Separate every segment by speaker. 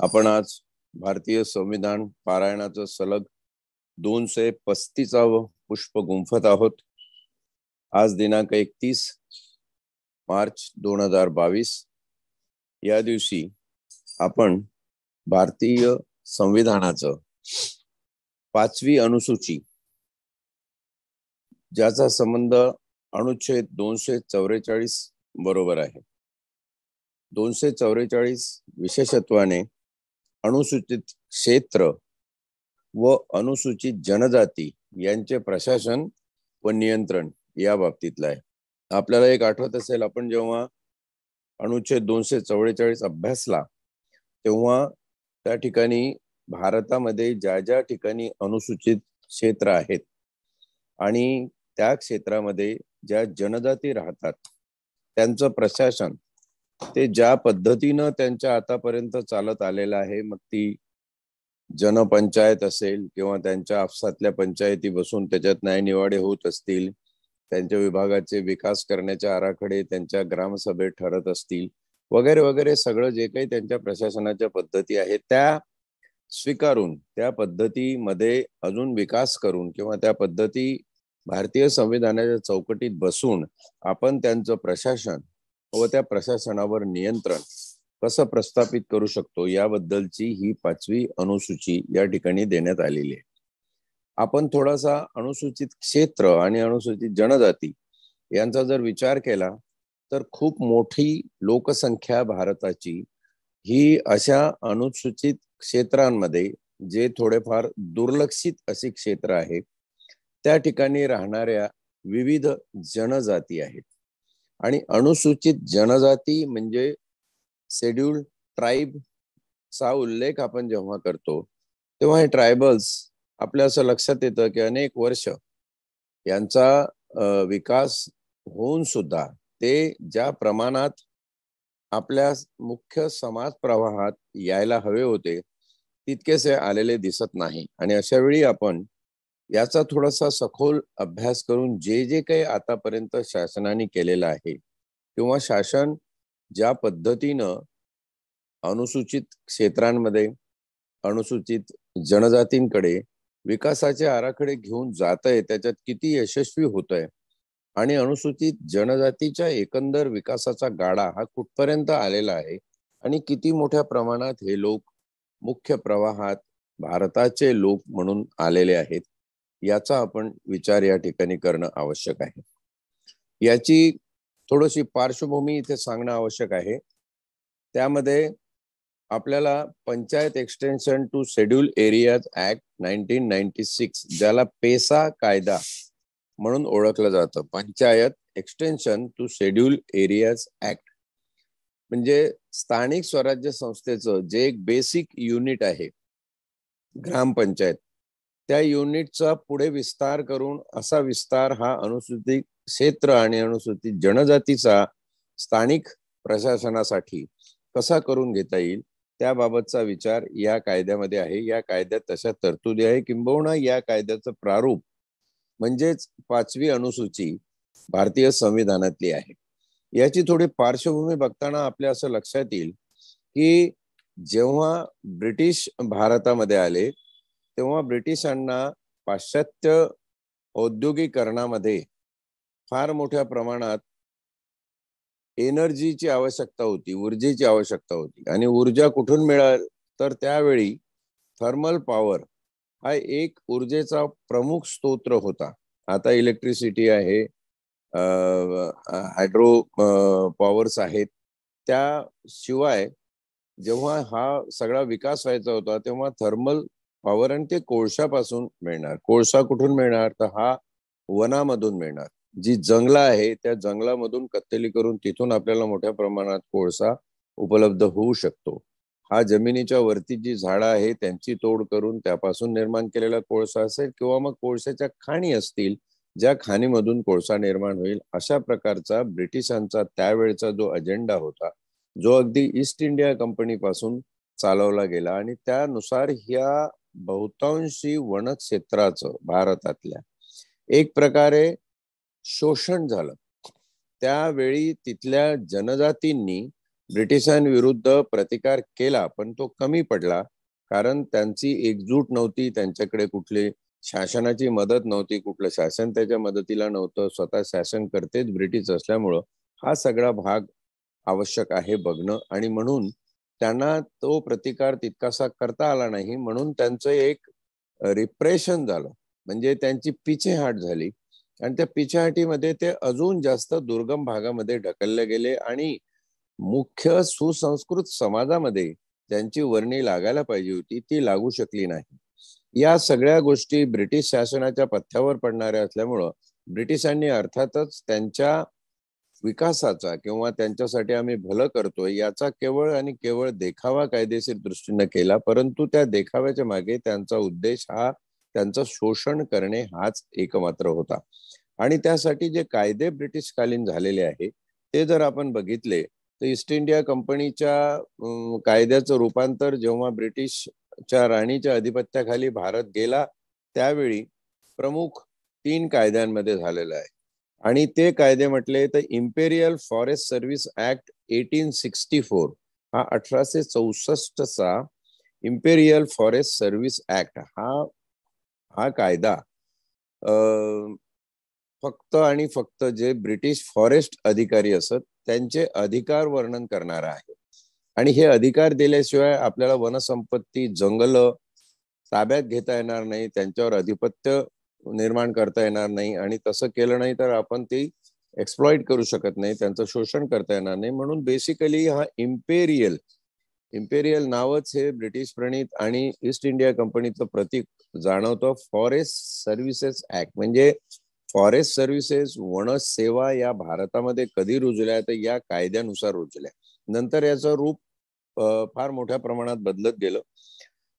Speaker 1: आपण आज भारतीय संविधान पारायणाचं सलग 235व पुष्प गुंफत आहोत. आज दिनांक 31 मार्च 2022 या दिवशी आपण भारतीय संविधानाचं 5वी अनुसूची, ज्याचा संबंध अनुच्छेद 244 बरोबर आहे. 244 विशेषत्वाने अनुसूचित क्षेत्र व अनुसूचित जनजाती यांचे प्रशासन व नियंत्रण या बाबतीतला आहे. आपल्याला एक आठवत असेल, आपण जेव्हा अनुच्छेद 244 अभ्यासला तेव्हा त्या ठिकाणी भारतामध्ये ज्या ज्या ठिकाणी अनुसूचित क्षेत्र आहेत आणि त्या क्षेत्रामध्ये ज्या जनजाती राहतात त्यांचं प्रशासन ते ज्या पद्धतीनं त्यांच्या आतापर्यंत चालत आलेलं आहे, मग ती जनपंचायत असेल किंवा त्यांच्या आपसातल्या पंचायती बसून त्याच्यात न्यायनिवाडे होत असतील, त्यांच्या विभागाचे विकास करण्याचे आराखडे त्यांच्या ग्रामसभेत ठरत असतील, वगैरे वगैरे, सगळं जे काही त्यांच्या प्रशासनाच्या पद्धती आहेत त्या स्वीकारून त्या पद्धतीमध्ये अजून विकास करून किंवा त्या पद्धती भारतीय संविधानाच्या चौकटीत बसून आपण त्यांचं प्रशासन व त्या प्रशासनावर नियंत्रण कसं प्रस्थापित करू शकतो याबद्दलची ही 5वी अनुसूची या ठिकाणी देण्यात आलेली आहे. आपण थोडासा अनुसूचित क्षेत्र आणि अनुसूचित जनजाती यांचा जर विचार केला तर खूप मोठी लोकसंख्या भारताची ही अशा अनुसूचित क्षेत्रांमध्ये, जे थोडेफार दुर्लक्षित अशी क्षेत्र आहेत, त्या ठिकाणी राहणाऱ्या विविध जनजाती आहेत. आणि अनुसूचित जनजाती म्हणजे शेड्यूल्ड ट्राईब चा उल्लेख आपण जेव्हा करतो तेव्हा हे ट्रायबल्स आपल्या असं लक्षात येतं की अनेक वर्ष यांचा विकास होऊन सुद्धा ते ज्या प्रमाणात आपल्या मुख्य समाज प्रवाहात यायला हवे होते तितकेसे आलेले दिसत नाही. आणि अशा वेळी आपण याचा थोडासा सखोल अभ्यास करून जे जे काही आतापर्यंत शासनाने केलेलं आहे किंवा शासन ज्या पद्धतीनं अनुसूचित क्षेत्रांमध्ये अनुसूचित जनजातींकडे विकासाचे आराखडे घेऊन जात आहे, त्याच्यात किती यशस्वी होत आहे आणि अनुसूचित जनजातीच्या एकंदर विकासाचा गाडा हा कुठपर्यंत आलेला आहे आणि किती मोठ्या प्रमाणात हे लोक मुख्य प्रवाहात भारताचे लोक म्हणून आलेले आहेत, याचा आपण विचार या ठिकाणी करणं आवश्यक आहे. याची थोडीशी पार्श्वभूमी इथे सांगणं आवश्यक आहे. त्यामध्ये आपल्याला panchayat extension to schedule areas act 1996, ज्याला पेसा कायदा म्हणून ओळखलं जातं, panchayat extension to schedule areas act, म्हणजे स्थानिक स्वराज्य संस्थेचं जे एक बेसिक युनिट आहे ग्रामपंचायत, त्या युनिटचा पुढे विस्तार करून असा विस्तार हा अनुसूचित क्षेत्र आणि अनुसूचित जनजातीचा स्थानिक प्रशासनासाठी कसा करून घेता येईल त्याबाबतचा विचार या कायद्यामध्ये आहे. या कायद्यात तशा तरतुदी आहे, किंबहुना या कायद्याचं प्रारूप म्हणजेच 5वी अनुसूची भारतीय संविधानातली आहे. याची थोडी पार्श्वभूमी बघताना आपल्या असं लक्षात येईल की जेव्हा ब्रिटिश भारतामध्ये आले तेव्हा ब्रिटिशांना पाश्चात्य औद्योगिकरणामध्ये फार मोठ्या प्रमाणात एनर्जीची आवश्यकता होती, ऊर्जेची आवश्यकता होती. आणि ऊर्जा कुठून मिळेल तर त्यावेळी थर्मल पॉवर हा एक ऊर्जेचा प्रमुख स्रोत होता. आता इलेक्ट्रिसिटी आहे, हायड्रो पॉवर्स आहेत. त्याशिवाय जेव्हा हा सगळा विकास व्हायचा होता तेव्हा थर्मल पॉवर आणि ते कोळशापासून मिळणार. कोळसा कुठून मिळणार तर हा वनामधून मिळणार. जी जंगलं आहे त्या जंगलामधून कत्तली करून तिथून आपल्याला मोठ्या प्रमाणात कोळसा उपलब्ध होऊ शकतो. हा जमिनीच्या वरती जी झाडं आहे त्यांची तोड करून त्यापासून निर्माण केलेला कोळसा असेल किंवा मग कोळशाच्या खाणी असतील ज्या खाणीमधून कोळसा निर्माण होईल, अशा प्रकारचा ब्रिटिशांचा त्यावेळचा जो अजेंडा होता, जो अगदी ईस्ट इंडिया कंपनी पासून चालवला गेला. आणि त्यानुसार ह्या बहुतांशी वनक्षेत्राचं भारतातल्या एक प्रकारे शोषण झालं. त्यावेळी तिथल्या जनजातींनी ब्रिटिशांविरुद्ध प्रतिकार केला, पण तो कमी पडला, कारण त्यांची एकजूट नव्हती, त्यांच्याकडे कुठली शासनाची मदत नव्हती, कुठलं शासन त्याच्या मदतीला नव्हतं, स्वतः शासन करतेच ब्रिटिश असल्यामुळं हा सगळा भाग आवश्यक आहे बघणं. आणि म्हणून त्यांना तो प्रतिकार तितकासा करता आला नाही, म्हणून त्यांचं एक रिप्रेशन झालं, म्हणजे त्यांची पिछेहाट झाली. आणि त्या पिछेहाटीमध्ये ते अजून जास्त दुर्गम भागामध्ये ढकलले गेले आणि मुख्य सुसंस्कृत समाजामध्ये त्यांची वर्णी लागायला पाहिजे होती ती लागू शकली नाही. या सगळ्या गोष्टी ब्रिटिश शासनाच्या पथ्यावर पडणाऱ्या असल्यामुळं ब्रिटिशांनी अर्थातच त्यांच्या विकासाचा किंवा त्यांच्यासाठी आम्ही भलं करतोय याचा केवळ आणि केवळ देखावा कायदेशीर दृष्टीने केला, परंतु त्या देखाव्याच्या मागे त्यांचा उद्देश हा त्यांचं शोषण करणे हाच एकमात्र होता. आणि त्यासाठी जे कायदे ब्रिटिशकालीन झालेले आहे ते जर आपण बघितले तर ईस्ट इंडिया कंपनीच्या कायद्याचं रूपांतर जेव्हा ब्रिटिशच्या राणीच्या अधिपत्याखाली भारत गेला त्यावेळी प्रमुख 3 कायद्यांमध्ये झालेलं आहे. आणि ते कायदे म्हटले तर इम्पेरियल फॉरेस्ट सर्व्हिस ऍक्ट 1864 हा 1864चा इम्पेरियल फॉरेस्ट सर्व्हिस ऍक्ट हा कायदा फक्त आणि फक्त जे ब्रिटिश फॉरेस्ट अधिकारी असत त्यांचे अधिकार वर्णन करणारा आहे. आणि हे अधिकार दिल्याशिवाय आपल्याला वनसंपत्ती जंगल ताब्यात घेता येणार नाही, त्यांच्यावर अधिपत्य निर्माण करता येणार नाही, आणि तसं केलं नाही तर आपण ती एक्सप्लॉइट करू शकत नाही, त्यांचं शोषण करता येणार नाही. म्हणून बेसिकली हा इम्पेरियल नावच हे ब्रिटिश प्रणित आणि ईस्ट इंडिया कंपनीचं प्रतीक जाणवतं. फॉरेस्ट सर्व्हिसेस ऍक्ट म्हणजे फॉरेस्ट सर्व्हिसेस वन सेवा या भारतामध्ये कधी रुजल्या तर या कायद्यानुसार रुजल्या. नंतर याचं रूप फार मोठ्या प्रमाणात बदलत गेलं.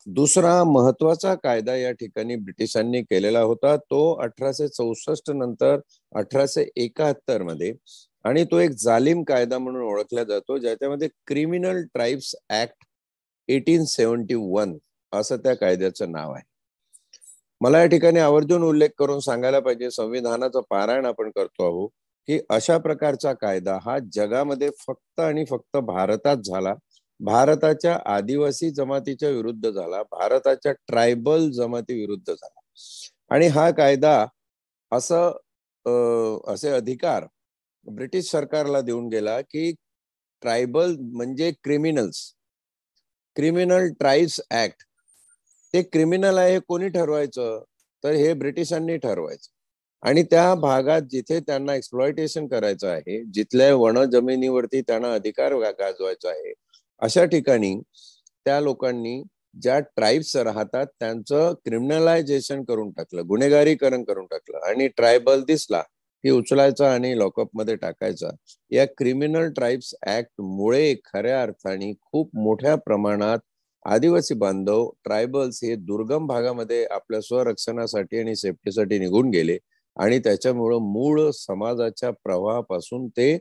Speaker 1: दुसरा महत्वाचा कायदा या ठिकाणी ब्रिटिशांनी केलेला होता तो 1864 नंतर 1871 मध्ये, आणि तो एक जालिम कायदा म्हणून ओळखला जातो, ज्याच्यामध्ये क्रिमिनल ट्राईब्स ऍक्ट 1871 असं त्या कायद्याचं नाव आहे. मला या ठिकाणी आवर्जून उल्लेख करून सांगायला पाहिजे, संविधानाचं पारायण आपण करतो आहोत, की अशा प्रकारचा कायदा हा जगामध्ये फक्त आणि फक्त भारतात झाला, भारताच्या आदिवासी जमातीच्या विरुद्ध झाला, भारताच्या ट्रायबल जमाती विरुद्ध झाला. आणि हा कायदा असे अधिकार ब्रिटिश सरकारला देऊन गेला की ट्रायबल म्हणजे क्रिमिनल ट्राईब्स ऍक्ट, ते क्रिमिनल आहे हे कोणी ठरवायचं तर हे ब्रिटिशांनी ठरवायचं. आणि त्या भागात जिथे त्यांना एक्सप्लॉयटेशन करायचं आहे, जिथल्या वन जमिनीवरती त्यांना अधिकार गाजवायचा आहे, अशा ठिकाणी त्या लोकांनी ज्या ट्राईब्स राहतात त्यांचं क्रिमिनलायझेशन करून टाकलं, गुन्हेगारीकरण करून टाकलं. आणि ट्रायबल दिसला की उचलायचा आणि लॉकअप मध्ये टाकायचा. या क्रिमिनल ट्राईब्स ऍक्ट मुळे खऱ्या अर्थाने खूप मोठ्या प्रमाणात आदिवासी बांधव ट्रायबल्स हे दुर्गम भागामध्ये आपल्या स्वरक्षणासाठी आणि सेफ्टीसाठी निघून गेले, आणि त्याच्यामुळं मूळ समाजाच्या प्रवाहापासून ते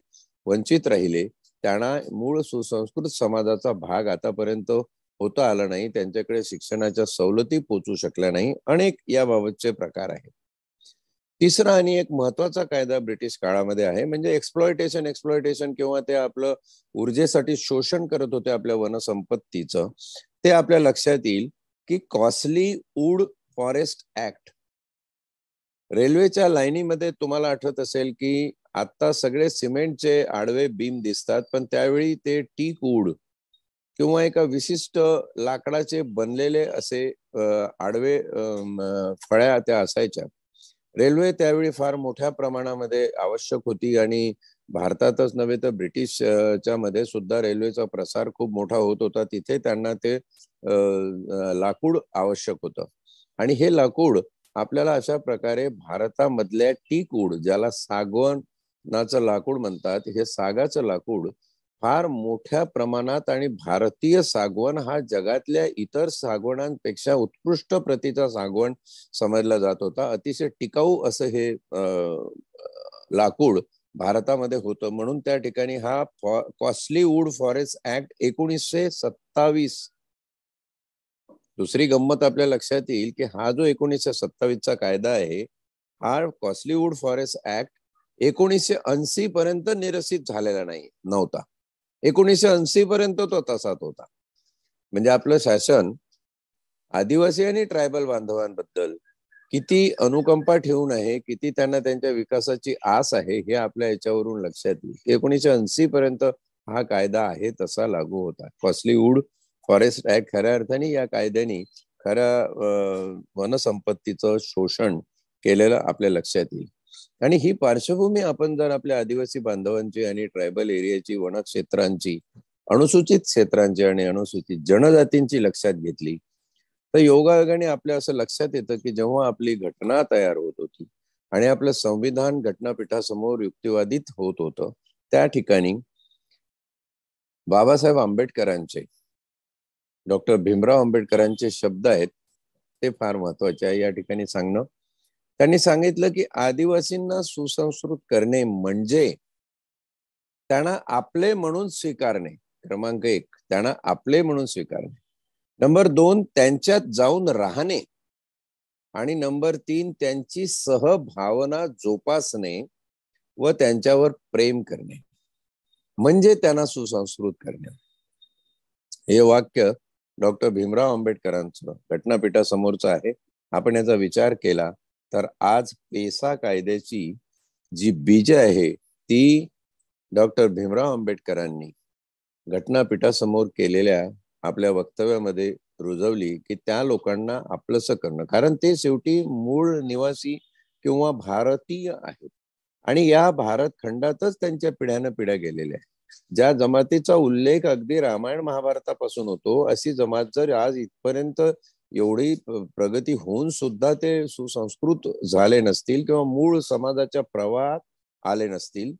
Speaker 1: वंचित राहिले. त्यांना मूळ सुसंस्कृत समाजाचा भाग आतापर्यंत होता आला नाही, त्यांच्याकडे शिक्षणाच्या सवलती पोहोचू शकल्या नाही. अनेक याबाबतचे प्रकार आहेत. तिसरा आणि एक महत्वाचा कायदा ब्रिटिश काळामध्ये आहे म्हणजे एक्सप्लॉयटेशन किंवा ते आपलं ऊर्जेसाठी शोषण करत होते आपल्या वनसंपत्तीचं. ते आपल्या लक्षात येईल की कॉस्टली वूड फॉरेस्ट ऍक्ट. रेल्वेच्या लाईनीमध्ये तुम्हाला आठवत असेल की आता सगळे सिमेंटचे आडवे बीम दिसतात, पण त्यावेळी ते टीक वूड किंवा एका विशिष्ट लाकडाचे बनलेले असे आडवे फळ्या त्या असायच्या. रेल्वे त्यावेळी फार मोठ्या प्रमाणामध्ये आवश्यक होती, आणि भारतातच नव्हे तर ब्रिटिशच्या मध्ये सुद्धा रेल्वेचा प्रसार खूप मोठा होत होता. तिथे त्यांना ते लाकूड आवश्यक होतं. आणि हे लाकूड आपल्याला अशा प्रकारे भारतामधल्या टीक वूड, ज्याला सागवानाचं लाकूड म्हणतात, हे सागाचं लाकूड फार मोठ्या प्रमाणात, आणि भारतीय सागवान हा जगातल्या इतर सागवानांपेक्षा उत्कृष्ट प्रतीचा सागवान समजला जात होता. अतिशय टिकाऊ असं हे लाकूड भारतामध्ये होतं. म्हणून त्या ठिकाणी हा कॉस्टली वूड फॉरेस्ट ऍक्ट 1927. दुसरी गंमत आपल्या लक्षात येईल की हा जो 1927चा कायदा आहे, हा कॉस्टली वूड फॉरेस्ट ऍक्ट 1980 पर्यंत निरसित झालेला नव्हता. 1980 पर्यंत तो तसाच होता. म्हणजे आपलं शासन आदिवासी आणि ट्रायबल बांधवांबद्दल किती अनुकंपा ठेवून आहे, किती त्यांना त्यांच्या विकासाची आस आहे, हे आपल्या याच्यावरून लक्षात येईल. 1980 पर्यंत हा कायदा आहे तसा लागू होता. कॉस्टलीवूड फॉरेस्ट ऍक्ट खऱ्या अर्थाने या कायद्याने खऱ्या वनसंपत्तीचं शोषण केलेलं आपल्या लक्षात येईल. आणि ही पार्श्वभूमी आपण जर आपल्या आदिवासी बांधवांची आणि ट्रायबल एरियाची, वनक्षेत्रांची, अनुसूचित क्षेत्रांची आणि अनुसूचित जनजातींची लक्षात घेतली तर योगायोगाने आपल्या असं लक्षात येतं की जेव्हा आपली घटना तयार होत होती आणि आपलं संविधान घटनापीठासमोर युक्तिवादित होत होतं, त्या ठिकाणी बाबासाहेब आंबेडकरांचे, डॉक्टर भीमराव आंबेडकरांचे शब्द आहेत, ते फार महत्वाचे आहे या ठिकाणी सांगणं. त्यांनी सांगितलं की आदिवासींना सुसंस्कृत करणे म्हणजे त्यांना आपले म्हणून स्वीकारणे. क्रमांक 1, त्यांना आपले म्हणून स्वीकारणे. नंबर 2, त्यांच्यात जाऊन राहणे. आणि नंबर 3, त्यांची सहभावना जोपासणे व त्यांच्यावर प्रेम करणे म्हणजे त्यांना सुसंस्कृत करणे. हे वाक्य डॉक्टर भीमराव आंबेडकरांचं घटनापीठासमोरचं आहे. आपण याचा विचार केला तर आज पेसा कायद्याची जी बीज आहे ती डॉक्टर भीमराव आंबेडकरांनी घटनापीठासमोर केलेल्या आपल्या वक्तव्यामध्ये रुजवली की त्या लोकांना आपलंसं करणं, कारण ते शेवटी मूळ निवासी किंवा भारतीय आहेत आणि या भारत खंडातच त्यांच्या पिढ्यानं पिढ्या गेलेल्या आहेत. ज्या जमातीचा उल्लेख अगदी रामायण महाभारतापासून होतो, अशी जमात जर आज इथपर्यंत एवढी प्रगती होऊन सुद्धा ते सुसंस्कृत झाले नसतील किंवा मूळ समाजाच्या प्रवाहात आले नसतील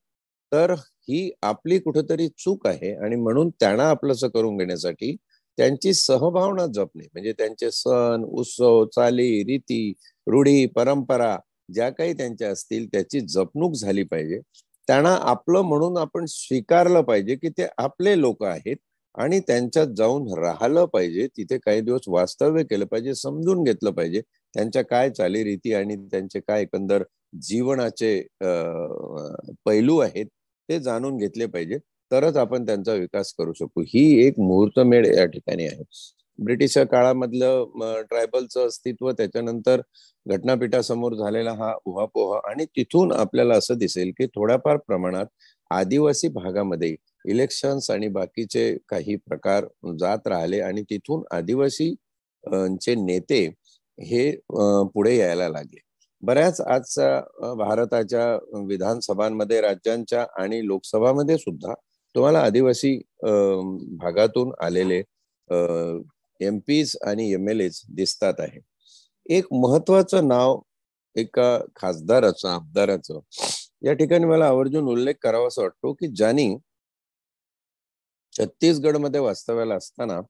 Speaker 1: तर ही आपली कुठेतरी चूक आहे. आणि म्हणून त्यांना आपलंसं करून घेण्यासाठी त्यांची सहभावना जपणे म्हणजे त्यांचे सण, उत्सव, चाली, रीती, रूढी, परंपरा ज्या काही त्यांच्या असतील त्याची जपणूक झाली पाहिजे. त्यांना आपलं म्हणून आपण स्वीकारलं पाहिजे की ते आपले लोक आहेत आणि त्यांच्यात जाऊन राहिलं पाहिजे, तिथे काही दिवस वास्तव्य केलं पाहिजे, समजून घेतलं पाहिजे त्यांच्या काय चालीरीती आणि त्यांचे काय एकंदर जीवनाचे पैलू आहेत ते जाणून घेतले पाहिजे, तरच आपण त्यांचा विकास करू शकू. ही एक मुहूर्तमेढ या ठिकाणी आहे. ब्रिटिश काळामधलं ट्रायबलचं अस्तित्व, त्याच्यानंतर घटनापीठासमोर झालेला हा उहापोह आणि तिथून आपल्याला असं दिसेल की थोड्याफार प्रमाणात आदिवासी भागामध्ये इलेक्शन्स आणि बाकीचे काही प्रकार जात राहिले आणि तिथून आदिवासी चे नेते हे पुढे यायला लागले. बऱ्याच आजच्या भारताच्या विधानसभांमध्ये, राज्यांच्या आणि लोकसभामध्ये सुद्धा तुम्हाला आदिवासी भागातून आलेले एमपीज आणि एमएलएज दिसतात आहे. एक महत्वाचं नाव एका खासदाराचं, आमदाराचं या ठिकाणी मला आवर्जून उल्लेख करावा असं वाटतो की ज्यांनी छत्तीसगडमध्ये वास्तव्याला असताना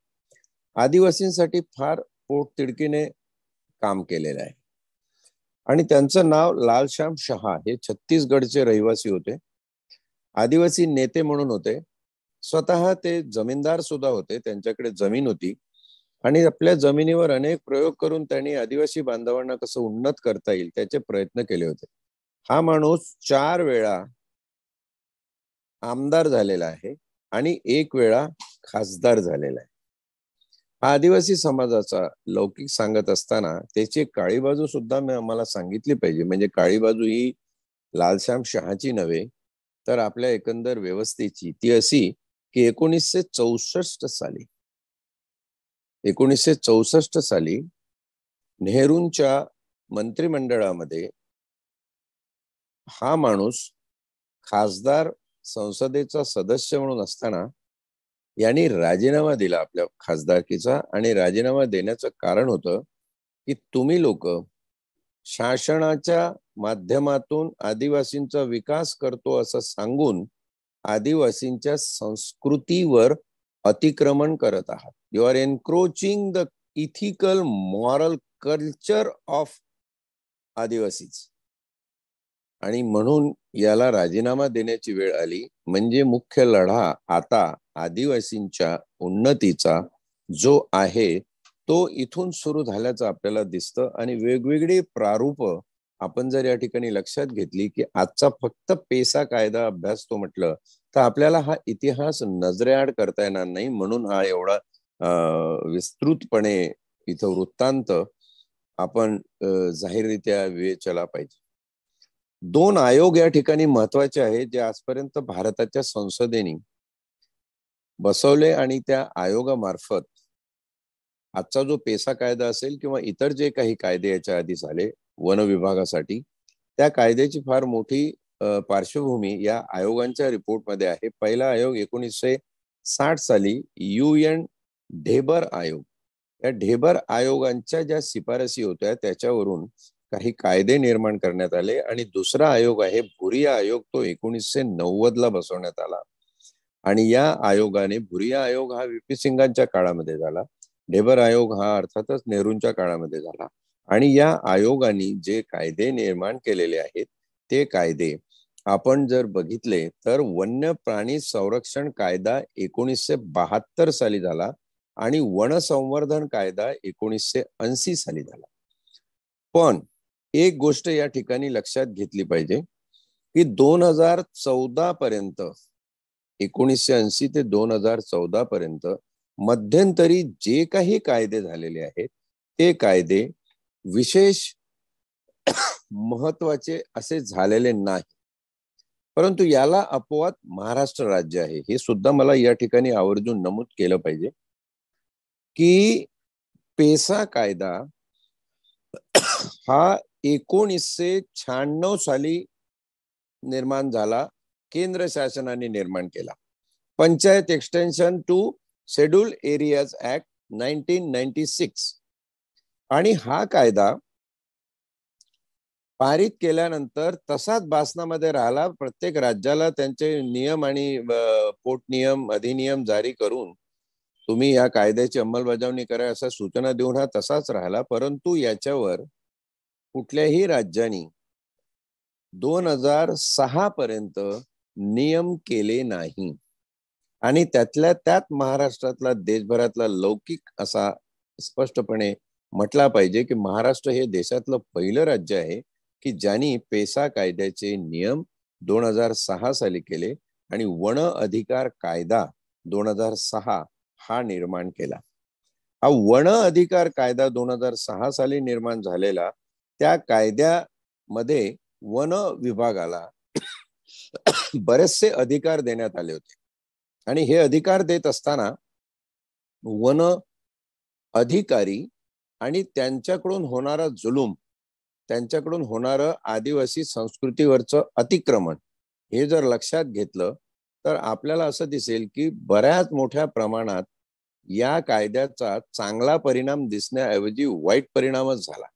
Speaker 1: आदिवासींसाठी फार पोटतिडकीने काम केलेलं आहे. आणि त्यांचं नाव लालश्याम शहा. हे छत्तीसगडचे रहिवासी होते, आदिवासी नेते म्हणून होते, स्वतः ते जमीनदार सुद्धा होते, त्यांच्याकडे जमीन होती आणि आपल्या जमिनीवर अनेक प्रयोग करून त्यांनी आदिवासी बांधवांना कसं उन्नत करता येईल त्याचे प्रयत्न केले होते. हा माणूस 4 वेळा आमदार झालेला आहे आणि 1 वेळा खासदार झालेला आहे. हा आदिवासी समाजाचा लौकिक सांगत असताना त्याची काळी बाजू सुद्धा मी आम्हाला सांगितली पाहिजे. म्हणजे काळी बाजू ही लालश्याम शहाची नव्हे तर आपल्या एकंदर व्यवस्थेची. ती अशी की 1964 साली नेहरूंच्या मंत्रिमंडळामध्ये हा माणूस खासदार, संसदेचा सदस्य म्हणून असताना यांनी राजीनामा दिला आपल्या खासदारकीचा. आणि राजीनामा देण्याचं कारण होतं की तुम्ही लोक शासनाच्या माध्यमातून आदिवासींचा विकास करतो असं सांगून आदिवासींच्या संस्कृतीवर अतिक्रमण करत आहात. You are encroaching the ethical moral culture of Adivasis. आणि म्हणून याला राजीनामा देण्याची वेळ आली. म्हणजे मुख्य लढा आता आदिवासींच्या उन्नतीचा जो आहे तो इथून सुरू झाल्याचं आपल्याला दिसतं. आणि वेगवेगळी प्रारूप आपण जर या ठिकाणी लक्षात घेतली की आजचा फक्त पेसा कायदा अभ्यासतो म्हटलं तर आपल्याला हा इतिहास नजरेआड करता येणार नाही, म्हणून हा एवढा विस्तृतपणे इथं वृत्तांत आपण जाहीररित्या विवेचला पाहिजे. 2 आयोग या ठिकाणी महत्वाचे आहेत जे आजपर्यंत भारताच्या संसदेने बसवले आणि त्या आयोगामार्फत आजचा जो पेसा कायदा असेल किंवा इतर जे काही कायदे याच्या आधी झाले वन विभागासाठी, त्या कायद्याची फार मोठी पार्श्वभूमी या आयोगांच्या रिपोर्टमध्ये आहे. पहिला आयोग 1960 साली UN ढेबर आयोग, या ढेबर आयोगांच्या ज्या शिफारसी होत्या त्याच्यावरून काही कायदे निर्माण करण्यात आले. आणि दुसरा आयोग आहे भुरिया आयोग, तो 1990 ला बसवण्यात आला. आणि या आयोगाने, भुरिया आयोग हा VP सिंगांच्या काळामध्ये झाला, ढेबर आयोग हा अर्थातच नेहरूंच्या काळामध्ये झाला. आणि या आयोगाने जे कायदे निर्माण केलेले आहेत ते कायदे आपण जर बघितले तर वन्य प्राणी संरक्षण कायदा 1972 साली झाला आणि वन संवर्धन कायदा 1980 साली झाला. पण एक गोष्ट या ठिकाणी लक्षात घेतली पाहिजे की 2014 पर्यंत, 1980 ते 2014 पर्यंत मध्यंतरी जे काही कायदे झालेले आहेत ते कायदे विशेष महत्वाचे असे झालेले नाही. परंतु याला अपवाद महाराष्ट्र राज्य आहे. हे सुद्धा मला या ठिकाणी आवर्जून नमूद केलं पाहिजे की पेसा कायदा हा 1996 साली निर्माण झाला, केंद्र शासनाने निर्माण केला. Panchayat extension to schedule areas act 1996. आणि हा कायदा पारित केल्यानंतर तसाच भाषणामध्ये राहिला. प्रत्येक राज्याला त्यांचे नियम आणि पोटनियम अधिनियम जारी करून तुम्ही या कायद्याची अंमलबजावणी करा अशा सूचना देऊन हा तसाच राहिला. परंतु याच्यावर कुठल्याही राज्यांनी 2006 पर्यंत नियम केले नाही. आणि त्यातल्या त्यात महाराष्ट्रातला, देशभरातला लौकिक असा स्पष्टपणे म्हटला पाहिजे की महाराष्ट्र हे देशातलं पहिलं राज्य आहे की ज्यांनी पेसा कायद्याचे नियम 2006 साली केले आणि वन अधिकार कायदा 2006 हा निर्माण केला. हा वन अधिकार कायदा 2006 साली निर्माण झालेला, त्या कायद्यामध्ये वन विभागाला बरेचसे अधिकार देण्यात आले होते. आणि हे अधिकार देत असताना वन अधिकारी आणि त्यांच्याकडून होणारा जुलूम, त्यांच्याकडून होणारं आदिवासी संस्कृतीवरचं अतिक्रमण हे जर लक्षात घेतलं तर आपल्याला असं दिसेल की बऱ्याच मोठ्या प्रमाणात या कायद्याचा चांगला परिणाम दिसण्याऐवजी वाईट परिणामच झाला.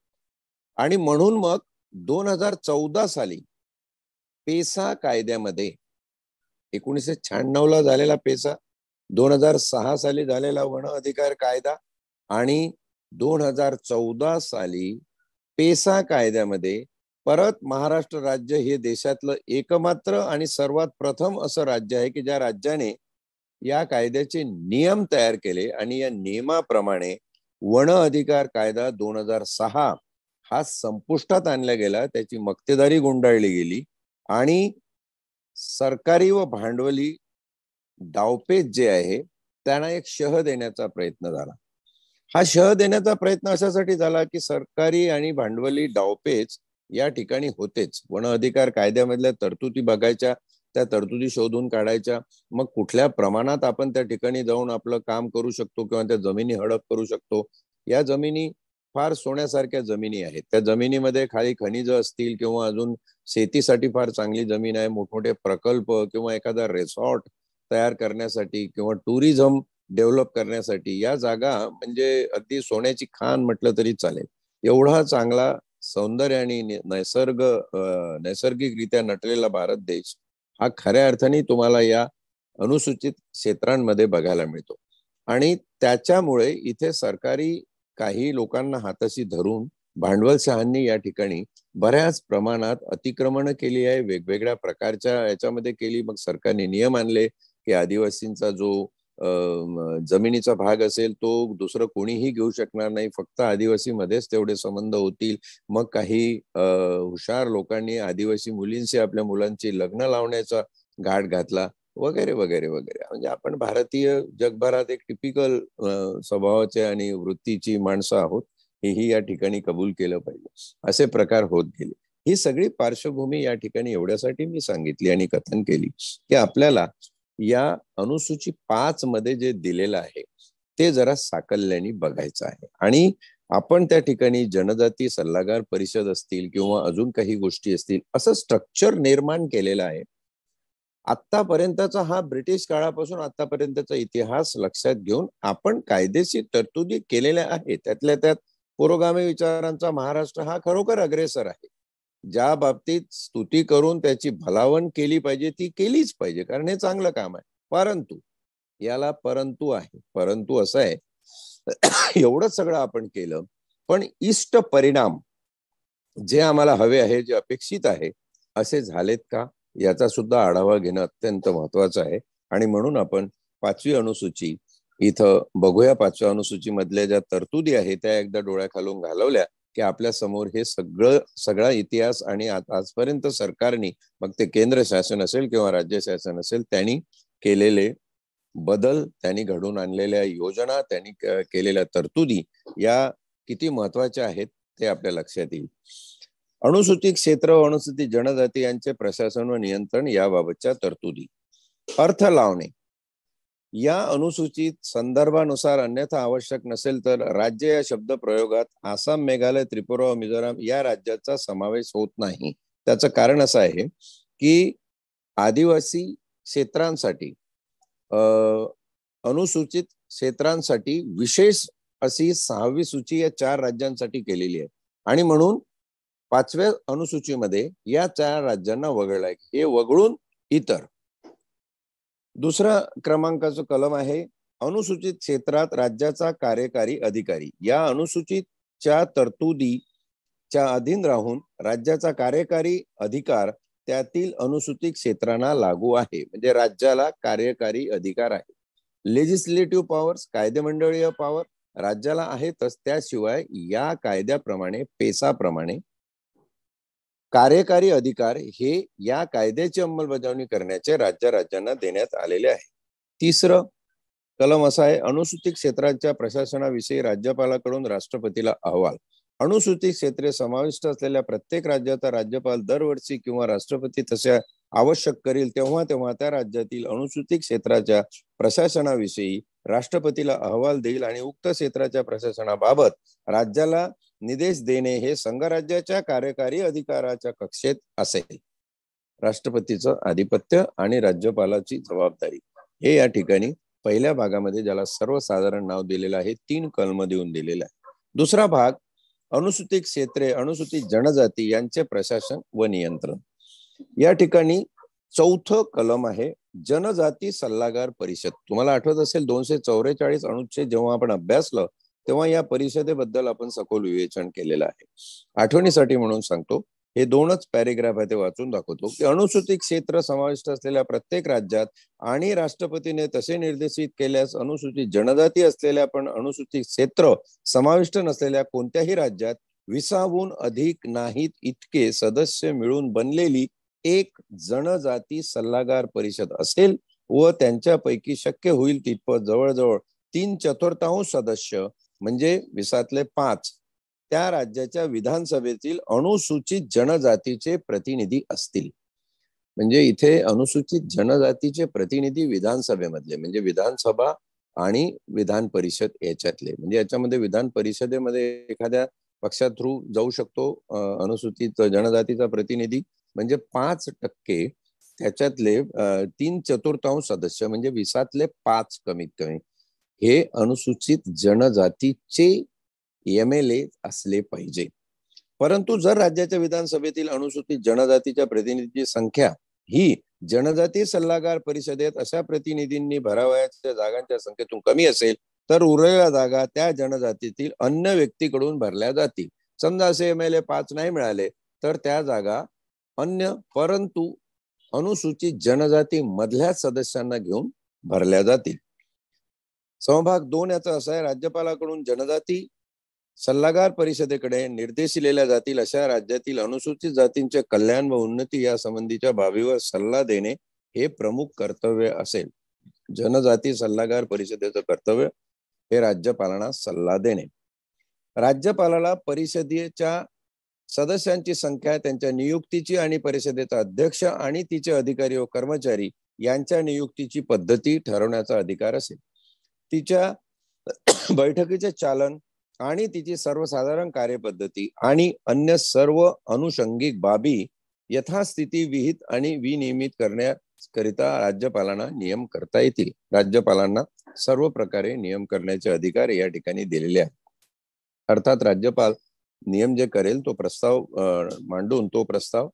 Speaker 1: आणि म्हणून मग 2014 साली पेसा कायद्यामध्ये, 1996 ला झालेला पेसा, 2006 साली झालेला वन अधिकार कायदा आणि 2014 साली पेसा कायद्यामध्ये परत महाराष्ट्र राज्य हे देशातलं एकमात्र आणि सर्वात प्रथम असं राज्य आहे की ज्या राज्याने या कायद्याचे नियम तयार केले आणि या नियमाप्रमाणे वन अधिकार कायदा 2006 हा संपुष्टात आणला गेला, त्याची मक्तेदारी गुंडाळली गेली आणि सरकारी व भांडवली डावपेच जे आहे त्यांना एक शह देण्याचा प्रयत्न झाला. हा शह देण्याचा प्रयत्न अशासाठी झाला की सरकारी आणि भांडवली डावपेच या ठिकाणी होतेच. वन अधिकार कायद्यामधल्या तरतुदी बघायच्या, त्या तरतुदी शोधून काढायच्या, मग कुठल्या प्रमाणात आपण त्या ठिकाणी जाऊन आपलं काम करू शकतो किंवा त्या जमिनी हडप करू शकतो. या जमिनी फार सोन्यासारख्या जमिनी आहेत. त्या जमिनीमध्ये खाली खनिज असतील किंवा अजून शेतीसाठी फार चांगली जमीन आहे, मोठमोठे प्रकल्प किंवा एखादा रिसॉर्ट तयार करण्यासाठी किंवा टुरिझम डेव्हलप करण्यासाठी या जागा म्हणजे अगदी सोन्याची खाण म्हटलं तरी चालेल. एवढा चांगला सौंदर्य आणि नैसर्गिकरित्या नटलेला भारत देश हा खऱ्या अर्थाने तुम्हाला या अनुसूचित क्षेत्रांमध्ये बघायला मिळतो. आणि त्याच्यामुळे इथे सरकारी काही लोकांना हाताशी धरून भांडवलशाहांनी या ठिकाणी बऱ्याच प्रमाणात अतिक्रमण केली आहे, वेगवेगळ्या प्रकारच्या याच्यामध्ये केली. मग सरकारने नियम आणले की आदिवासींचा जो जमिनीचा भाग असेल तो दुसरं कोणीही घेऊ शकणार नाही, फक्त आदिवासी मध्येच तेवढे संबंध होतील. मग काही हुशार लोकांनी आदिवासी मुलींशी आपल्या मुलांची लग्न लावण्याचा घाट घातला वगैरे वगैरे वगैरे. म्हणजे आपण भारतीय जगभरात एक टिपिकल स्वभावाचे आणि वृत्तीची माणसं आहोत, हेही या ठिकाणी कबूल केलं पाहिजे. असे प्रकार होत गेले. ही सगळी पार्श्वभूमी या ठिकाणी एवढ्यासाठी मी सांगितली आणि कथन केली की आपल्याला या अनुसूची 5 मध्ये जे दिलेलं आहे ते जरा साकल्याने बघायचं आहे. आणि आपण त्या ठिकाणी जनजाती सल्लागार परिषद असतील किंवा अजून काही गोष्टी असतील असं स्ट्रक्चर निर्माण केलेलं आहे. आतापर्यंतचा हा ब्रिटिश काळापासून आतापर्यंतचा इतिहास लक्षात घेऊन आपण कायदेशीर तरतुदी केलेल्या आहेत. त्यातल्या त्यात पुरोगामी विचारांचा महाराष्ट्र हा खरोखर अग्रेसर आहे. ज्या बाबतीत स्तुती करून त्याची भलावण केली पाहिजे ती केलीच पाहिजे, कारण हे चांगलं काम आहे. परंतु याला परंतु आहे. परंतु असं आहे एवढंच सगळं आपण केलं, पण इष्ट परिणाम जे आम्हाला हवे आहे, जे अपेक्षित आहे, असे झालेत का याचा सुद्धा आढावा घेणं अत्यंत महत्वाचं आहे. आणि म्हणून आपण 5वी अनुसूची इथं बघूया. 5व्या अनुसूची मधल्या ज्या तरतुदी आहेत त्या एकदा डोळ्याखालून घालवल्या की आपल्या समोर हे सगळा इतिहास आणि आजपर्यंत सरकारने, मग ते केंद्र शासन असेल किंवा राज्य शासन असेल, त्यांनी केलेले बदल, त्यांनी घडून आणलेल्या योजना, त्यांनी केलेल्या तरतुदी या किती महत्वाच्या आहेत ते आपल्या लक्षात येईल. अनुसूचित क्षेत्र व अनुसूचित जनजाती यांचे प्रशासन व नियंत्रण याबाबतच्या तरतुदी. अर्थ लावणे. या अनुसूचित संदर्भानुसार अन्यथा आवश्यक नसेल तर राज्य या शब्द प्रयोगात आसाम, मेघालय, त्रिपुरा व मिझोराम या राज्याचा समावेश होत नाही. त्याचं कारण असं आहे की आदिवासी क्षेत्रांसाठी अनुसूचित क्षेत्रांसाठी विशेष अशी 6वी सूची या 4 राज्यांसाठी केलेली आहे. आणि म्हणून 5व्या अनुसूचीमध्ये या 4 राज्यांना वगळलंय. हे वगळून इतर. दुसरा क्रमांकाचं कलम आहे अनुसूचित क्षेत्रात राज्याचा कार्यकारी अधिकारी. या अनुसूचितच्या तरतुदीच्या अधीन राहून राज्याचा कार्यकारी अधिकार त्यातील अनुसूचित क्षेत्रांना लागू आहे. म्हणजे राज्याला कार्यकारी अधिकार आहे. लेजिस्लेटिव्ह पॉवर्स, कायदेमंडळीय पॉवर राज्याला आहेतच, त्याशिवाय या कायद्याप्रमाणे, पेसाप्रमाणे कार्यकारी अधिकार हे या कायद्याची अंमलबजावणी करण्याचे राज्यांना देण्यात आलेले आहे. तिसरं कलम असा आहे अनुसूचित क्षेत्राच्या प्रशासनाविषयी राज्यपालाकडून राष्ट्रपतीला अहवाल. अनुसूचित क्षेत्रे समाविष्ट असलेल्या प्रत्येक राज्याचा राज्यपाल दरवर्षी किंवा राष्ट्रपती तसे आवश्यक करील तेव्हा त्या राज्यातील अनुसूचित क्षेत्राच्या प्रशासनाविषयी राष्ट्रपतीला अहवाल देईल आणि उक्त क्षेत्राच्या प्रशासनाबाबत राज्याला निर्देश देणे हे संघराज्याच्या कार्यकारी अधिकाराच्या कक्षेत असेल. राष्ट्रपतीचं आधिपत्य आणि राज्यपालाची जबाबदारी हे या ठिकाणी पहिल्या भागामध्ये, ज्याला सर्वसाधारण नाव दिलेलं आहे, 3 कलम देऊन दिलेला आहे. दुसरा भाग अनुसूचित क्षेत्रे, अनुसूचित जनजाती यांचे प्रशासन व नियंत्रण. या ठिकाणी 4थं कलम आहे जनजाती सल्लागार परिषद. तुम्हाला आठवत असेल 244 अनुच्छेद जेव्हा आपण अभ्यासलं तेव्हा या परिषदेबद्दल आपण सखोल विवेचन केलेलं आहे. आठवणीसाठी म्हणून सांगतो, हे 2च पॅरेग्राफ आहे ते वाचून दाखवतो की अनुसूचित क्षेत्र समाविष्ट असलेल्या प्रत्येक राज्यात आणि राष्ट्रपतीने तसे निर्देशित केल्यास अनुसूचित जनजाती असलेल्या पण अनुसूचित क्षेत्र समाविष्ट नसलेल्या कोणत्याही राज्यात 20हून अधिक नाहीत इतके सदस्य मिळून बनलेली एक जनजाती सल्लागार परिषद असेल व त्यांच्यापैकी शक्य होईल तितपत जवळजवळ 3/4 सदस्य म्हणजे 20तले 5 त्या राज्याच्या विधानसभेतील अनुसूचित जनजातीचे प्रतिनिधी असतील. म्हणजे इथे अनुसूचित जनजातीचे प्रतिनिधी विधानसभेमधले, म्हणजे विधानसभा आणि विधान परिषद याच्यातले. म्हणजे याच्यामध्ये विधान परिषदेमध्ये एखाद्या पक्षा थ्रू जाऊ शकतो अनुसूचित जनजातीचा प्रतिनिधी. म्हणजे 5% त्याच्यातले 3/4 सदस्य म्हणजे 20तले 5 कमीत कमी हे अनुसूचित जनजातीचे MLA असले पाहिजे. परंतु जर राज्याच्या विधानसभेतील अनुसूचित जनजातीच्या प्रतिनिधीची संख्या ही जनजाती सल्लागार परिषदेत अशा प्रतिनिधींनी भरावयाच्या जागांच्या संख्येतून कमी असेल तर उरलेल्या जागा त्या जनजातीतील अन्य व्यक्तीकडून भरल्या जातील. समजा असे MLA 5 नाही मिळाले तर त्या जागा अन्य परंतु अनुसूचित जनजाती मधल्या सदस्यांना घेऊन भरल्या जातील. समभाग 2 याचा असा आहे राज्यपालाकडून जनजाती सल्लागार परिषदेकडे निर्देशिलेल्या जातील अशा राज्यातील अनुसूचित जातींचे कल्याण व उन्नती या संबंधीच्या बाबीवर सल्ला देणे हे प्रमुख कर्तव्य असेल. जनजाती सल्लागार परिषदेचं कर्तव्य हे राज्यपालांना सल्ला देणे. राज्यपालाला परिषदेच्या सदस्यांची संख्या, त्यांच्या नियुक्तीची आणि परिषदेचा अध्यक्ष आणि तिचे अधिकारी व कर्मचारी यांच्या नियुक्तीची पद्धती ठरवण्याचा अधिकार असेल. तिच्या बैठकीचे चालन आणि तिची सर्वसाधारण कार्यपद्धती आणि अन्य सर्व अनुषंगिक बाबी यथास्थिती विहित आणि विनियमित करण्याकरिता राज्यपालांना नियम करता येतील. राज्यपालांना सर्व प्रकारे नियम करण्याचे अधिकार या ठिकाणी दिलेले आहेत. अर्थात राज्यपाल नियम जे करेल तो प्रस्ताव मांडून तो प्रस्ताव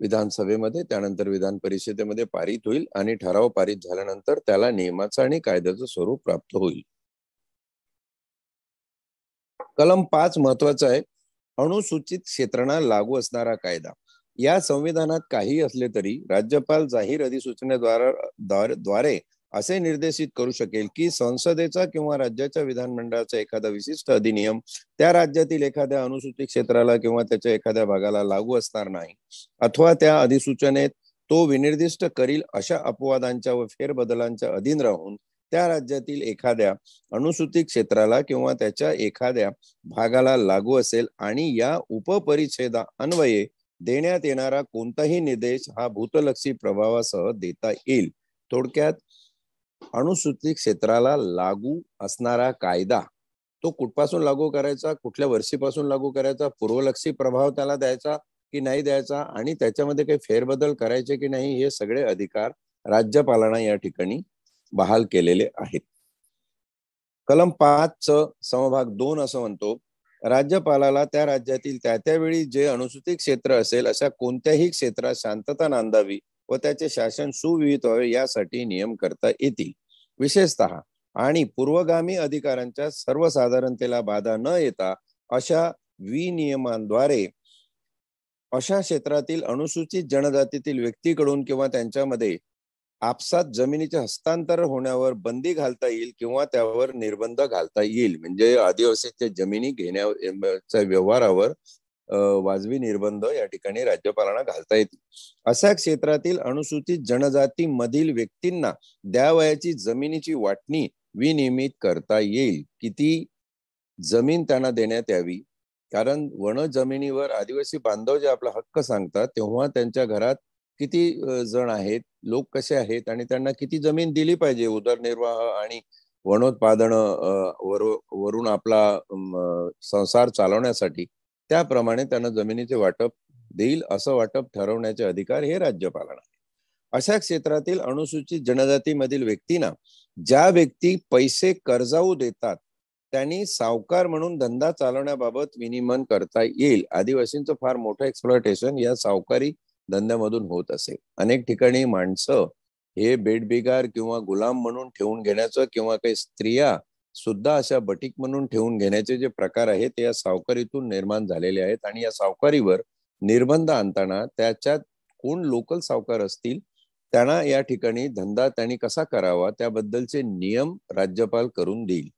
Speaker 1: विधानसभेमध्ये, त्यानंतर विधान परिषदेमध्ये पारित होईल आणि ठराव पारित झाल्यानंतर त्याला नियमाचं आणि कायद्याचं स्वरूप प्राप्त होईल. कलम 5 महत्वाचा आहे. अनुसूचित क्षेत्रांना लागू असणारा कायदा. या संविधानात काही असले तरी राज्यपाल जाहीर अधिसूचनेद्वारे असे निर्देशित करू शकेल की संसदेचा किंवा राज्याच्या विधानमंडळाचा एखादा विशिष्ट अधिनियम त्या राज्यातील एखाद्या अनुसूचित क्षेत्राला किंवा त्याच्या एखाद्या भागाला लागू असणार नाही, अथवा त्या अधिसूचनेत तो विनिर्दिष्ट करील अशा अपवादांच्या व फेरबदलांच्या अधीन राहून त्या राज्यातील एखाद्या अनुसूचित क्षेत्राला किंवा त्याच्या एखाद्या भागाला लागू असेल आणि या उपपरिच्छेदा अन्वये देण्यात येणारा कोणताही निर्देश हा भूतलक्षी प्रभावासह देता येईल. थोडक्यात अनुसूचित क्षेत्राला लागू असणारा कायदा तो कुठपासून लागू करायचा, कुठल्या वर्षीपासून लागू करायचा, पूर्वलक्षी प्रभाव त्याला द्यायचा की नाही द्यायचा आणि त्याच्यामध्ये काही फेरबदल करायचे की नाही, हे सगळे अधिकार राज्यपालांना या ठिकाणी बहाल केलेले आहेत. कलम 5 समभाग 2 असं म्हणतो, राज्यपालाला त्या राज्यातील त्यावेळी जे अनुसूचित क्षेत्र असेल अशा कोणत्याही क्षेत्रात शांतता नांदावी व त्याचे शासन सुविहित व्हावे यासाठी नियम करता येतील. विशेषतः आणि पूर्वगामी अधिकारांच्या सर्वसाधारणतेला बाधा न येता अशा विनियमांद्वारे अशा क्षेत्रातील अनुसूचित जनजातीतील व्यक्तीकडून किंवा त्यांच्यामध्ये आपसात जमिनीचे हस्तांतर होण्यावर बंदी घालता येईल किंवा त्यावर निर्बंध घालता येईल. म्हणजे आदिवासीच्या जमिनी घेण्याच्या व्यवहारावर वाजवी निर्बंध या ठिकाणी राज्यपालांना घालता येतील. अशा क्षेत्रातील अनुसूचित जनजाती मधील व्यक्तींना द्यावयाची जमिनीची वाटणी विनियमित करता येईल. किती जमीन त्यांना देण्यात यावी, कारण वन जमिनीवर आदिवासी बांधव जे आपला हक्क सांगतात तेव्हा त्यांच्या घरात किती जण आहेत, लोक कसे आहेत आणि त्यांना किती जमीन दिली पाहिजे उदरनिर्वाह आणि वनोत्पादन वरून आपला संसार चालवण्यासाठी, त्याप्रमाणे त्यांना जमिनीचे वाटप देईल असं वाटप ठरवण्याचे अधिकार हे राज्यपालांना. अशा क्षेत्रातील अनुसूचित जनजातीमधील व्यक्तींना ज्या व्यक्ती पैसे कर्जाऊ देतात त्यांनी सावकार म्हणून धंदा चालवण्याबाबत विनियमन करता येईल. आदिवासींचं फार मोठं एक्सप्लॉयटेशन या सावकारी धंद्यामधून होत असे. अनेक ठिकाणी माणसं हे बेडबिगार किंवा गुलाम म्हणून ठेवून घेण्याचं किंवा काही स्त्रिया सुद्धा अशा बटीक म्हणून ठेवून घेण्याचे जे प्रकार आहेत ते या सावकारीतून निर्माण झालेले आहेत. आणि या सावकारीवर निर्बंध आणताना त्याच्यात कोण लोकल सावकार असतील त्यांना या ठिकाणी धंदा त्यांनी कसा करावा त्याबद्दलचे नियम राज्यपाल करून देईल.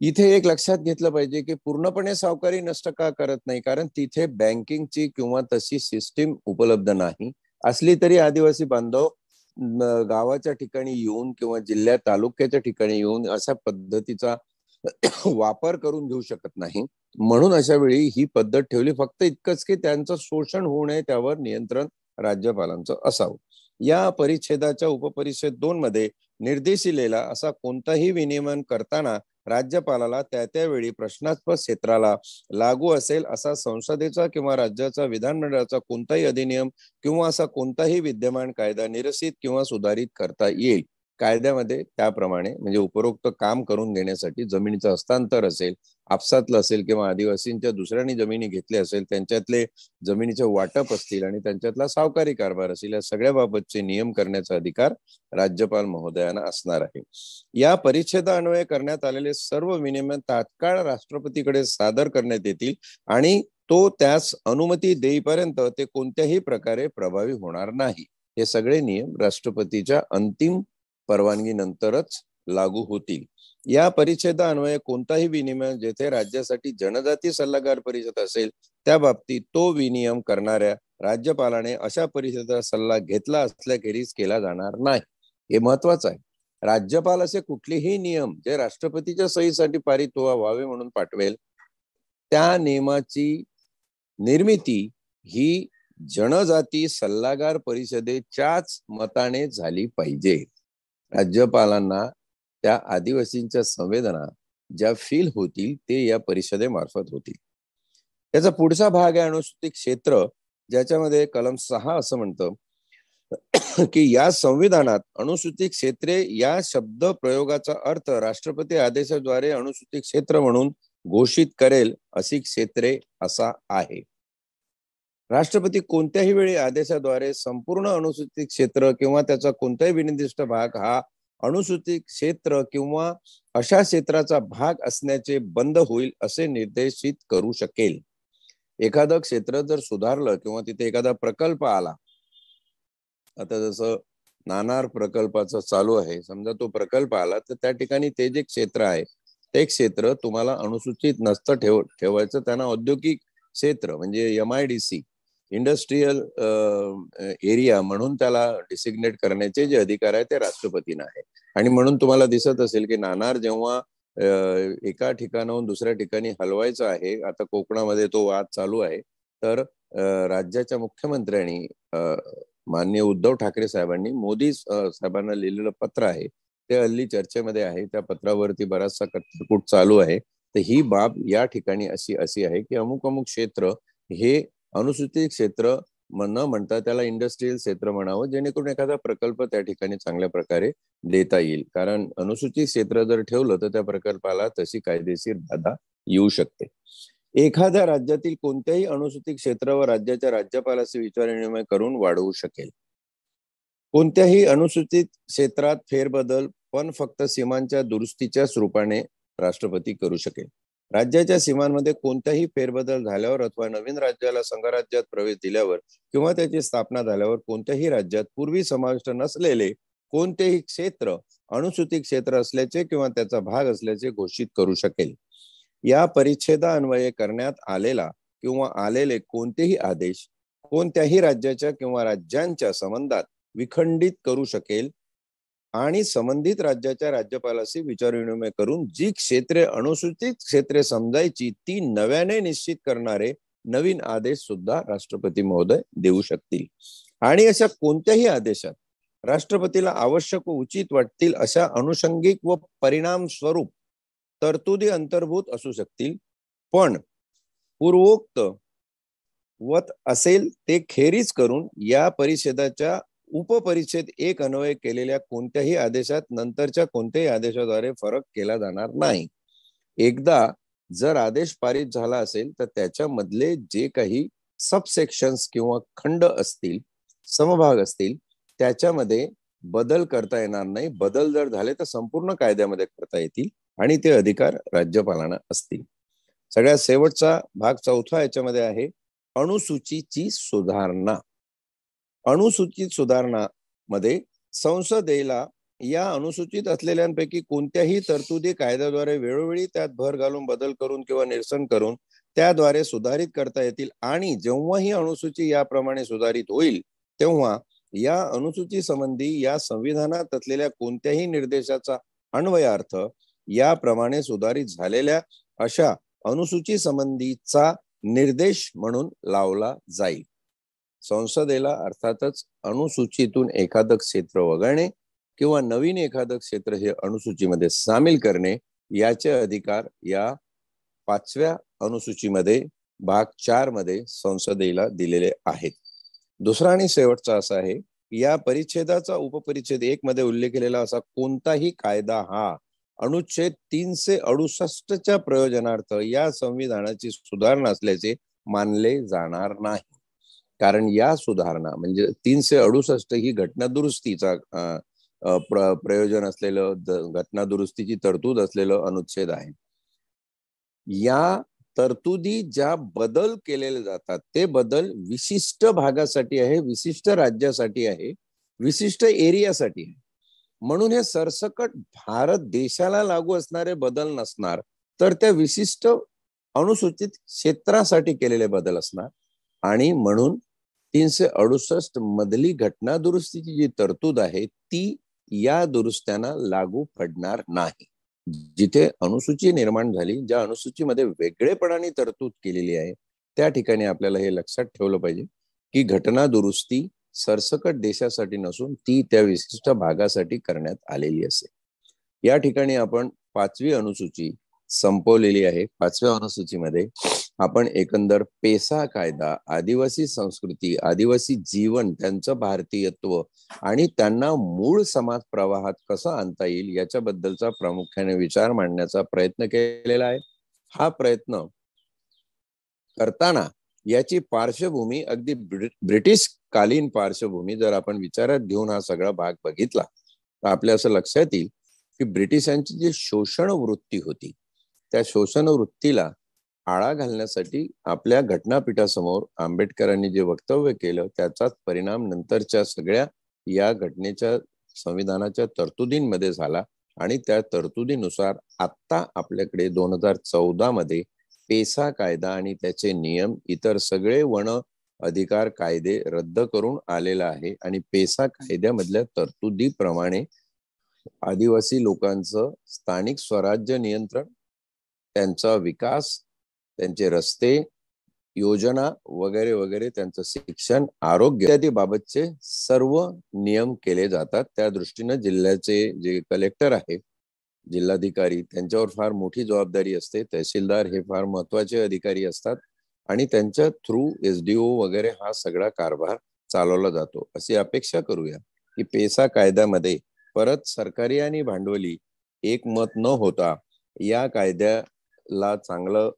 Speaker 1: इथे एक लक्षात घेतलं पाहिजे की पूर्णपणे सावकारी नष्ट का करत नाही, कारण तिथे बँकिंगची किंवा तशी सिस्टीम उपलब्ध नाही. असली तरी आदिवासी बांधव गावाच्या ठिकाणी येऊन किंवा जिल्ह्यात तालुक्याच्या ठिकाणी येऊन अशा पद्धतीचा वापर करून घेऊ शकत नाही. म्हणून अशा वेळी ही पद्धत ठेवली, फक्त इतकंच की त्यांचं शोषण होऊ नये त्यावर नियंत्रण राज्यपालांचं असावं. या परिच्छेदाच्या उपपरिच्छेद 2 मध्ये निर्देशिलेला असा कोणताही विनियमन करताना राज्यपालाला त्यावेळी प्रश्नास्पद क्षेत्राला लागू असेल असा संसदेचा किंवा राज्याचा विधानमंडळाचा कोणताही अधिनियम किंवा असा कोणताही विद्यमान कायदा निरसित किंवा सुधारित करता येईल. कायद्यामध्ये त्याप्रमाणे म्हणजे उपरोक्त काम करून देण्यासाठी जमिनीचं हस्तांतर असेल, आपसातलं असेल किंवा आदिवासींच्या दुसऱ्यांनी जमिनी घेतल्या असेल त्यांच्यातले जमिनीचे वाटप असतील आणि त्यांच्यातला सावकारी कारभार असेल, या सगळ्या बाबतचे नियम करण्याचा अधिकार राज्यपाल महोदयांना असणार आहे. या परिच्छेदान्वये करण्यात आलेले सर्व विनियम तात्काळ राष्ट्रपतीकडे सादर करण्यात येतील आणि तो त्यास अनुमती देईपर्यंत ते कोणत्याही प्रकारे प्रभावी होणार नाही. हे सगळे नियम राष्ट्रपतीच्या अंतिम परवानगीनंतरच लागू होतील. या परिच्छेदान्वये कोणताही विनियम जेथे राज्यासाठी जनजाती सल्लागार परिषद असेल त्या बाबतीत तो विनियम करणाऱ्या राज्यपालाने अशा परिषदेचा सल्ला घेतला असल्याखेरीज केला जाणार नाही. हे महत्वाचं आहे. राज्यपाल असे कुठलेही नियम जे राष्ट्रपतीच्या सहीसाठी पारित व्हावे म्हणून पाठवेल, त्या नियमाची निर्मिती ही जनजाती सल्लागार परिषदेच्याच मताने झाली पाहिजे. राज्यपालांना त्या आदिवासींच्या संवेदना ज्या फील होतील ते या परिषदेमार्फत होतील. त्याचा पुढचा भाग आहे अनुसूचित क्षेत्र, ज्याच्यामध्ये कलम 6 असं म्हणतं की या संविधानात अनुसूचित क्षेत्रे या शब्द प्रयोगाचा अर्थ राष्ट्रपती आदेशाद्वारे अनुसूचित क्षेत्र म्हणून घोषित करेल अशी क्षेत्रे असा आहे. राष्ट्रपती कोणत्याही वेळी आदेशाद्वारे संपूर्ण अनुसूचित क्षेत्र किंवा त्याचा कोणताही विनिर्दिष्ट भाग हा अनुसूचित क्षेत्र किंवा अशा क्षेत्राचा भाग असण्याचे बंद होईल असे निर्देशित करू शकेल. एखादं क्षेत्र जर सुधारलं किंवा तिथे एखादा प्रकल्प आला, आता जसं नाणार प्रकल्पाचं चालू आहे, समजा तो प्रकल्प आला तर त्या ठिकाणी ते जे क्षेत्र आहे ते क्षेत्र तुम्हाला अनुसूचित नसतं ठेवायचं. त्यांना औद्योगिक क्षेत्र म्हणजे MIDC इंडस्ट्रियल एरिया म्हणून त्याला डिसिग्नेट करण्याचे जे अधिकार आहे ते राष्ट्रपतींना आहे. आणि म्हणून तुम्हाला दिसत असेल की नाणार जेव्हा एका ठिकाणाहून दुसऱ्या ठिकाणी हलवायचं आहे, आता कोकणामध्ये तो वाद चालू आहे, तर राज्याच्या मुख्यमंत्र्यांनी माननीय उद्धव ठाकरे साहेबांनी मोदी साहेबांना लिहिलेलं पत्र आहे, ते हल्ली चर्चेमध्ये आहे. त्या पत्रावरती बराचसा कटकूट चालू आहे. तर ही बाब या ठिकाणी अशी आहे की अमुक अमुक क्षेत्र हे अनुसूचित क्षेत्र न म्हणता त्याला इंडस्ट्रियल क्षेत्र म्हणावं, जेणेकरून एखादा प्रकल्प त्या ठिकाणी चांगल्या प्रकारे देता येईल. कारण अनुसूचित क्षेत्र जर ठेवलं तर त्या प्रकल्पाला तशी कायदेशीर बाधा येऊ शकते. एखाद्या राज्यातील कोणत्याही अनुसूचित क्षेत्रावर राज्याच्या राज्यपालाशी विचारविनिमय करून वाढवू शकेल. कोणत्याही अनुसूचित क्षेत्रात फेरबदल पण फक्त सीमांच्या दुरुस्तीच्या रूपाने राष्ट्रपती करू शकेल. राज्याच्या सीमांमध्ये कोणत्याही फेरबदल झाल्यावर अथवा नवीन राज्याला संघराज्यात प्रवेश दिल्यावर किंवा त्याची स्थापना झाल्यावर कोणत्याही राज्यात पूर्वी समाविष्ट नसलेले कोणतेही क्षेत्र अनुसूचित क्षेत्र असल्याचे किंवा त्याचा भाग असल्याचे घोषित करू शकेल. या परिच्छेदान्वये करण्यात आलेला किंवा आलेले कोणतेही आदेश कोणत्याही राज्याच्या किंवा राज्यांच्या संबंधात विखंडित करू शकेल आणि संबंधित राज्याच्या राज्यपालाशी विचारविनिमय करून जी क्षेत्रे अनुसूचित क्षेत्रे समजायची ती नव्याने निश्चित करणारे नवीन आदेश सुद्धा राष्ट्रपती महोदय देऊ शकतील. आणि अशा कोणत्याही आदेशात राष्ट्रपतीला आवश्यक व उचित वाटतील अशा अनुषंगिक व परिणाम स्वरूप तरतुदी अंतर्भूत असू शकतील, पण पूर्वोक्त वत असेल ते खेरीज करून या परिषदेच्या उपपरिच्छेद 1 अन्वये केलेल्या कोणत्याही आदेशात नंतरच्या कोणत्याही आदेशाद्वारे फरक केला जाणार नाही. एकदा जर आदेश पारित झाला असेल तर त्याच्यामधले जे काही सबसेक्शन्स किंवा खंड असतील, समभाग असतील, त्याच्यामध्ये बदल करता येणार नाही. बदल जर झाले तर संपूर्ण कायद्यामध्ये करता येतील आणि ते अधिकार राज्यपालांना असतील. सगळ्यात शेवटचा भाग 4 याच्यामध्ये आहे अनुसूचीची सुधारणा. अनुसूचित सुधारणा मध्ये संसदेला या अनुसूचित असलेल्यांपैकी कोणत्याही तरतुदी कायद्याद्वारे वेळोवेळी त्यात भर घालून बदल करून किंवा निरसन करून त्याद्वारे सुधारित करता येतील आणि जेव्हा ही अनुसूची याप्रमाणे सुधारित होईल तेव्हा या अनुसूची संबंधी या संविधानात असलेल्या कोणत्याही निर्देशाचा अन्वयार्थ याप्रमाणे सुधारित झालेल्या अशा अनुसूची संबंधीचा निर्देश म्हणून लावला जाईल. संसदेला अर्थातच अनुसूचीतून एखादं क्षेत्र वगळणे किंवा नवीन एखादं क्षेत्र हे अनुसूचीमध्ये सामील करणे याचे अधिकार या 5व्या अनुसूचीमध्ये भाग 4 मध्ये संसदेला दिलेले आहेत. दुसरा आणि शेवटचा असा आहे, या परिच्छेदाचा उपपरिच्छेद 1 मध्ये उल्लेख केलेला असा कोणताही कायदा हा अनुच्छेद 368च्या प्रयोजनार्थ या संविधानाची सुधारणा असल्याचे मानले जाणार नाही. कारण या सुधारणा म्हणजे 368 ही घटना दुरुस्तीचा प्रयोजन असलेलं, घटना दुरुस्तीची तरतूद असलेलं अनुच्छेद आहे. या तरतुदी ज्या बदल केलेले जातात ते बदल विशिष्ट भागासाठी आहे, विशिष्ट राज्यासाठी आहे, विशिष्ट एरियासाठी आहे. म्हणून हे सरसकट भारत देशाला लागू असणारे बदल नसणार, तर त्या विशिष्ट अनुसूचित क्षेत्रासाठी केलेले बदल असणार. आणि म्हणून 368 मधली घटना दुरुस्तीची जी तरतूद आहे ती या दुरुस्त्यांना लागू पडणार नाही. जिथे अनुसूची निर्माण झाली, ज्या अनुसूचीमध्ये वेगळेपणाने तरतूद केलेली आहे, त्या ठिकाणी आपल्याला हे लक्षात ठेवलं पाहिजे की घटना दुरुस्ती सरसकट देशासाठी नसून ती त्या विशिष्ट भागासाठी करण्यात आलेली असेल. या ठिकाणी आपण 5वी अनुसूची संपवलेली आहे. 5व्या अनुसूचीमध्ये आपण एकंदर पेसा कायदा, आदिवासी संस्कृती, आदिवासी जीवन, त्यांचं भारतीयत्व आणि त्यांना मूळ समाज प्रवाहात कसं आणता येईल याच्याबद्दलचा प्रामुख्याने विचार मांडण्याचा प्रयत्न केलेला आहे. हा प्रयत्न करताना याची पार्श्वभूमी अगदी ब्रिटिश कालीन पार्श्वभूमी जर आपण विचारात घेऊन हा सगळा भाग बघितला तर आपल्या असं लक्षात येईल की ब्रिटिशांची जी शोषण वृत्ती होती त्या शोषण वृत्तीला आळा घालण्यासाठी आपल्या घटनापीठासमोर आंबेडकरांनी जे वक्तव्य केलं त्याचाच परिणाम नंतरच्या सगळ्या या घटनेच्या संविधानाच्या तरतुदींमध्ये झाला आणि त्या तरतुदीनुसार आता आपल्याकडे 2014 मध्ये पेसा कायदा आणि त्याचे नियम, इतर सगळे वन अधिकार कायदे रद्द करून आलेला आहे. आणि पेसा कायद्यामधल्या तरतुदीप्रमाणे आदिवासी लोकांचं स्थानिक स्वराज्य नियंत्रण, त्यांचा विकास, त्यांचे रस्ते, योजना वगैरे वगैरे, त्यांचं शिक्षण, आरोग्य इत्यादी बाबतचे सर्व नियम केले जातात. त्या दृष्टीने जिल्ह्याचे जे कलेक्टर आहेत, जिल्हाधिकारी, त्यांच्यावर फार मोठी जबाबदारी असते. तहसीलदार हे फार महत्वाचे अधिकारी असतात आणि त्यांच्या थ्रू SDO वगैरे हा सगळा कारभार चालवला जातो. अशी अपेक्षा करूया की पेसा कायद्यामध्ये परत सरकारी आणि भांडवली एकमत न होता या कायद्याला चांगलं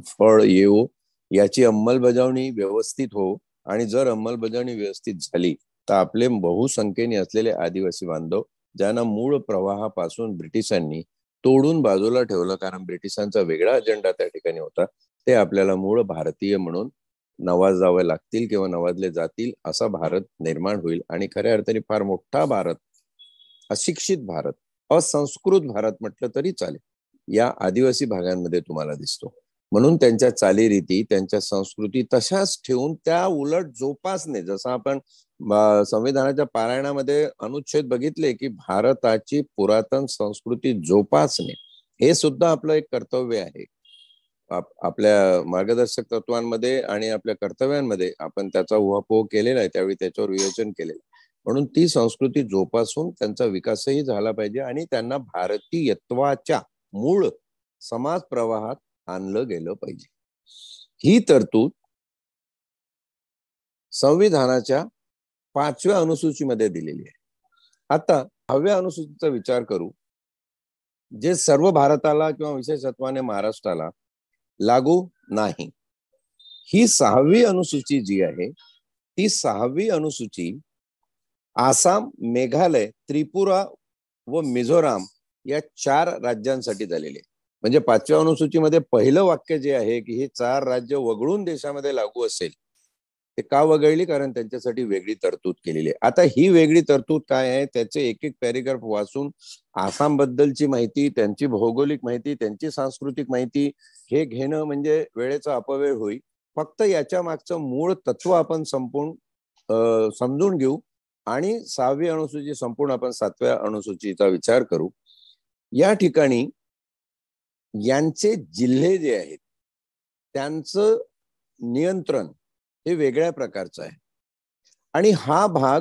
Speaker 1: फळ येऊ, याची अंमलबजावणी व्यवस्थित हो. आणि जर अंमलबजावणी व्यवस्थित झाली तर आपले बहुसंख्येने असलेले आदिवासी बांधव ज्यांना मूळ प्रवाहापासून ब्रिटिशांनी तोडून बाजूला ठेवलं, कारण ब्रिटिशांचा वेगळा अजेंडा त्या ठिकाणी होता, ते आपल्याला मूळ भारतीय म्हणून नवाजावे लागतील किंवा नवाजले जातील. असा भारत निर्माण होईल आणि खऱ्या अर्थाने फार मोठा भारत, अशिक्षित भारत, असंस्कृत भारत म्हटलं तरी चालेल, या आदिवासी भागांमध्ये तुम्हाला दिसतो. म्हणून त्यांच्या चालीरीती, त्यांच्या संस्कृती तशाच ठेवून त्या उलट जोपासणे, जसं आपण संविधानाच्या पारायणामध्ये अनुच्छेद बघितले की भारताची पुरातन संस्कृती जोपासणे हे सुद्धा आपलं एक कर्तव्य आहे. आपल्या मार्गदर्शक तत्वांमध्ये आणि आपल्या कर्तव्यांमध्ये आपण त्याचा उहापोह केलेला आहे, त्यावेळी त्याच्यावर विवेचन केलेलं. म्हणून ती संस्कृती जोपासून त्यांचा विकासही झाला पाहिजे आणि त्यांना भारतीयत्वाच्या मूळ समाज प्रवाहात आणलं गेलं पाहिजे. ही तरतूद संविधानाच्या 5व्या अनुसूचीमध्ये दिलेली आहे. आता 6व्या अनुसूचीचा विचार करू, जे सर्व भारताला किंवा विशेषत्वाने महाराष्ट्राला लागू नाही. ही 6वी अनुसूची जी आहे ती 6वी अनुसूची आसाम, मेघालय, त्रिपुरा व मिझोराम या 4 राज्यांसाठी झालेली आहे. म्हणजे 5व्या अनुसूचीमध्ये पहिलं वाक्य जे आहे की हे 4 राज्य वगळून देशामध्ये लागू असेल, ते का वगळली? कारण त्यांच्यासाठी वेगळी तरतूद केलेली आहे. आता ही वेगळी तरतूद काय आहे त्याचे एक एक पॅरेग्राफ वाचून आसाम बद्दलची माहिती, त्यांची भौगोलिक माहिती, त्यांची सांस्कृतिक माहिती हे घेणं म्हणजे वेळेचा अपव्यय होईल. फक्त याच्या मागचं मूळ तत्व आपण समजून घेऊ आणि 6वी अनुसूची संपूर्ण आपण 7व्या अनुसूचीचा विचार करू. या ठिकाणी यांचे जिल्हे जे आहेत त्यांचं नियंत्रण हे वेगळ्या प्रकारचं आहे. आणि हा भाग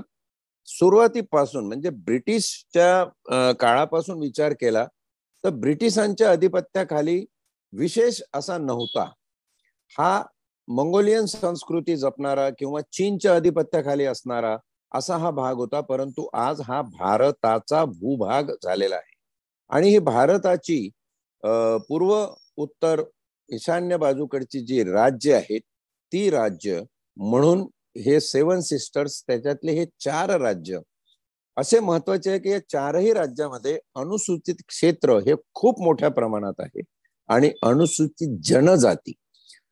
Speaker 1: सुरुवातीपासून म्हणजे ब्रिटिशच्या काळापासून विचार केला तर ब्रिटिशांच्या अधिपत्याखाली विशेष असा नव्हता. हा मंगोलियन संस्कृती जपणारा किंवा चीनच्या अधिपत्याखाली असणारा असा हा भाग होता. परंतु आज हा भारताचा भूभाग झालेला आहे आणि ही भारताची पूर्व, उत्तर, ईशान्य बाजूकडची जी राज्य आहेत ती राज्य म्हणून हे 7 सिस्टर्स, त्याच्यातले हे 4 राज्य असे महत्वाचे आहे की या 4ही राज्यामध्ये अनुसूचित क्षेत्र हे खूप मोठ्या प्रमाणात आहे. आणि अनुसूचित जनजाती,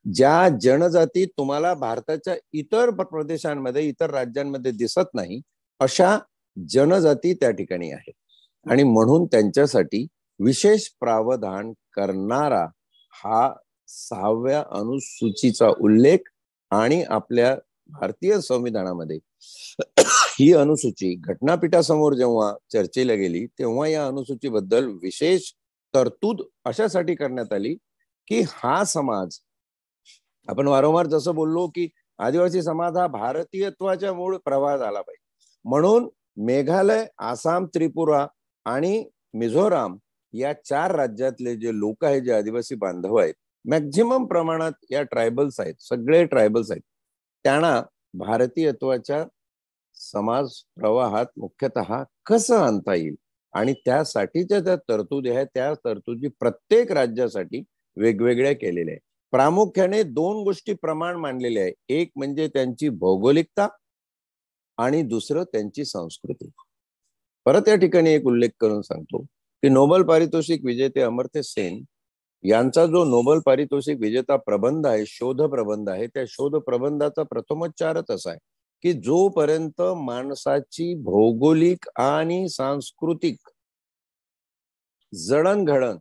Speaker 1: ज्या जनजाती तुम्हाला भारताच्या इतर प्रदेशांमध्ये, इतर राज्यांमध्ये दिसत नाही, अशा जनजाती त्या ठिकाणी आहेत. आणि म्हणून त्यांच्यासाठी विशेष प्रावधान करणारा हा 6व्या अनुसूचीचा उल्लेख आणि आपल्या भारतीय संविधानामध्ये ही अनुसूची घटनापीठासमोर जेव्हा चर्चेला गेली तेव्हा या अनुसूचीबद्दल विशेष तरतूद अशासाठी करण्यात आली की हा समाज, आपण वारंवार जसं बोललो की आदिवासी समाज हा भारतीयत्वाच्या मूळ प्रवाह झाला पाहिजे, म्हणून मेघालय, आसाम, त्रिपुरा आणि मिझोराम या 4 राज्यातले जे लोक आहेत, जे आदिवासी बांधव आहेत, मॅक्झिमम प्रमाणात या ट्रायबल्स आहेत, सगळे ट्रायबल्स आहेत, त्यांना भारतीयत्वाच्या समाज प्रवाहात मुख्यतः कसं आणता येईल आणि त्यासाठीच्या त्या तरतुदी आहेत, त्या तरतुदी प्रत्येक राज्यासाठी वेगवेगळ्या केलेल्या आहेत. प्रामुख्याने 2 गोष्टी प्रमाण मानलेले आहे, एक म्हणजे त्यांची भौगोलिकता आणि दुसरं त्यांची संस्कृती. परत या ठिकाणी एक उल्लेख करून सांगतो की नोबेल पारितोषिक विजेते अमर्त्य सेन यांचा जो नोबेल पारितोषिक विजेता प्रबंध आहे, शोध प्रबंध आहे, त्या शोध प्रबंधाचा प्रथमोच्चारच असा आहे की जोपर्यंत माणसाची भौगोलिक आणि सांस्कृतिक जडणघडण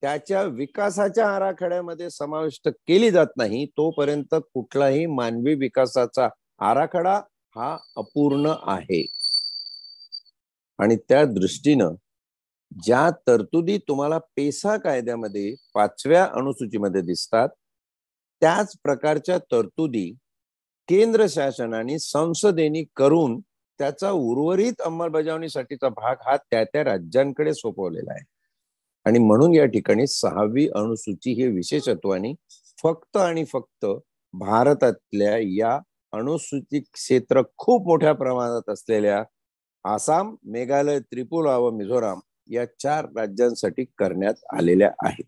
Speaker 1: त्याच्या विकासाच्या आराखड्यामध्ये समाविष्ट केली जात नाही, तोपर्यंत कुठलाही मानवी विकासाचा आराखडा हा अपूर्ण आहे. आणि त्या दृष्टीनं ज्या तरतुदी तुम्हाला पेसा कायद्यामध्ये 5व्या अनुसूचीमध्ये दिसतात, त्याच प्रकारच्या तरतुदी केंद्र शासनाने संसदेने करून त्याचा उर्वरित अंमलबजावणीसाठीचा भाग हा त्या राज्यांकडे सोपवलेला आहे. आणि म्हणून या ठिकाणी 6वी अनुसूची हे विशेषत्वाने फक्त आणि फक्त भारतातल्या या अनुसूचित क्षेत्र खूप मोठ्या प्रमाणात असलेल्या आसाम, मेघालय, त्रिपुरा व मिझोराम या 4 राज्यांसाठी करण्यात आलेल्या आहेत.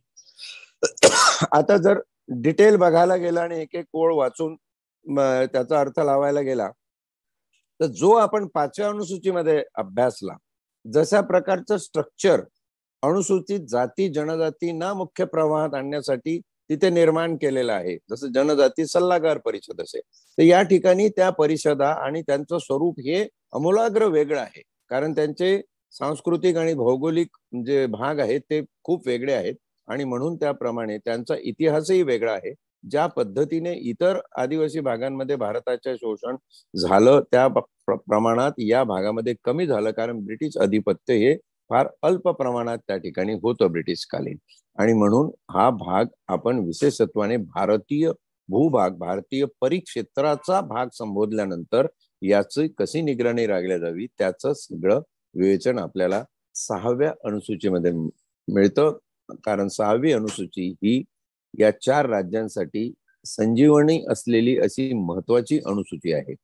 Speaker 1: आता जर डिटेल बघायला गेला आणि एक एक ओळ वाचून त्याचा अर्थ लावायला गेला तर जो आपण 5व्या अनुसूचीमध्ये अभ्यासला, जशा प्रकारचं स्ट्रक्चर अनुसूचित जाती जनजातींना मुख्य प्रवाहात आणण्यासाठी तिथे निर्माण केलेलं आहे, जसं जनजाती सल्लागार परिषद असेल, तर या ठिकाणी त्या परिषदा आणि त्यांचं स्वरूप हे अमूलाग्र वेगळं आहे, कारण त्यांचे सांस्कृतिक आणि भौगोलिक जे भाग आहेत ते खूप वेगळे आहेत आणि म्हणून त्याप्रमाणे त्यांचा इतिहासही वेगळा आहे. ज्या पद्धतीने इतर आदिवासी भागांमध्ये भारताचे शोषण झालं त्या प्रमाणात या भागामध्ये कमी झालं, कारण ब्रिटिश अधिपत्य हे फार अल्प प्रमाणात त्या ठिकाणी होतं ब्रिटिश कालीन, आणि म्हणून हा भाग आपण विशेषत्वाने भारतीय भूभाग, भारतीय परिक्षेत्राचा भाग संबोधल्यानंतर याची कशी निगराणी राखली जावी त्याचं सगळं विवेचन आपल्याला 6व्या अनुसूचीमध्ये मिळतं, कारण 6वी अनुसूची ही या 4 राज्यांसाठी संजीवनी असलेली अशी महत्वाची अनुसूची आहे.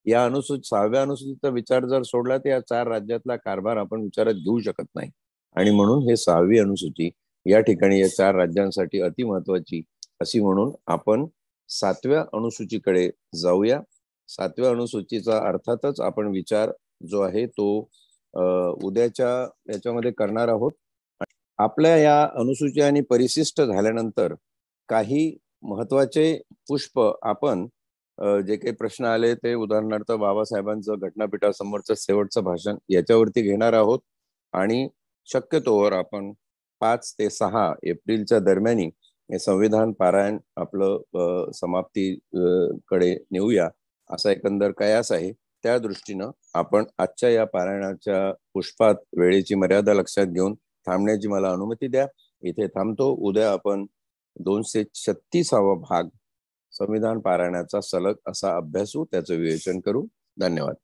Speaker 1: या अनुसूची 6व्या अनुसूचीचा विचार जर सोडला तर या 4 राज्यातला कारभार आपण विचारात घेऊ शकत नाही, आणि म्हणून हे 6वी अनुसूची या ठिकाणी या 4 राज्यांसाठी अति महत्वाची अशी म्हणून आपण 7व्या अनुसूचीकडे जाऊया. 7व्या अनुसूचीचा अर्थातच आपण विचार जो आहे तो उद्याच्या याच्यामध्ये करणार आहोत. आपल्या या अनुसूची आणि परिशिष्ट झाल्यानंतर काही महत्वाचे पुष्प आपण जे काही प्रश्न आले ते उदाहरणार्थ बाबासाहेबांचं घटनापीठासमोरचं शेवटचं भाषण याच्यावरती घेणार आहोत, आणि शक्यतोवर आपण 5 ते 6 एप्रिलच्या दरम्यान हे संविधान पारायण आपलं समाप्ती कडे नेऊया असा एकंदर कयास आहे. त्या दृष्टीनं आपण आजच्या या पारायणाच्या पुष्पात वेळेची मर्यादा लक्षात घेऊन थांबण्याची मला अनुमती द्या. इथे थांबतो. उद्या आपण 236वा भाग संविधान पारायणाचा सलग असा अभ्यासू, त्याचं विवेचन करू. धन्यवाद.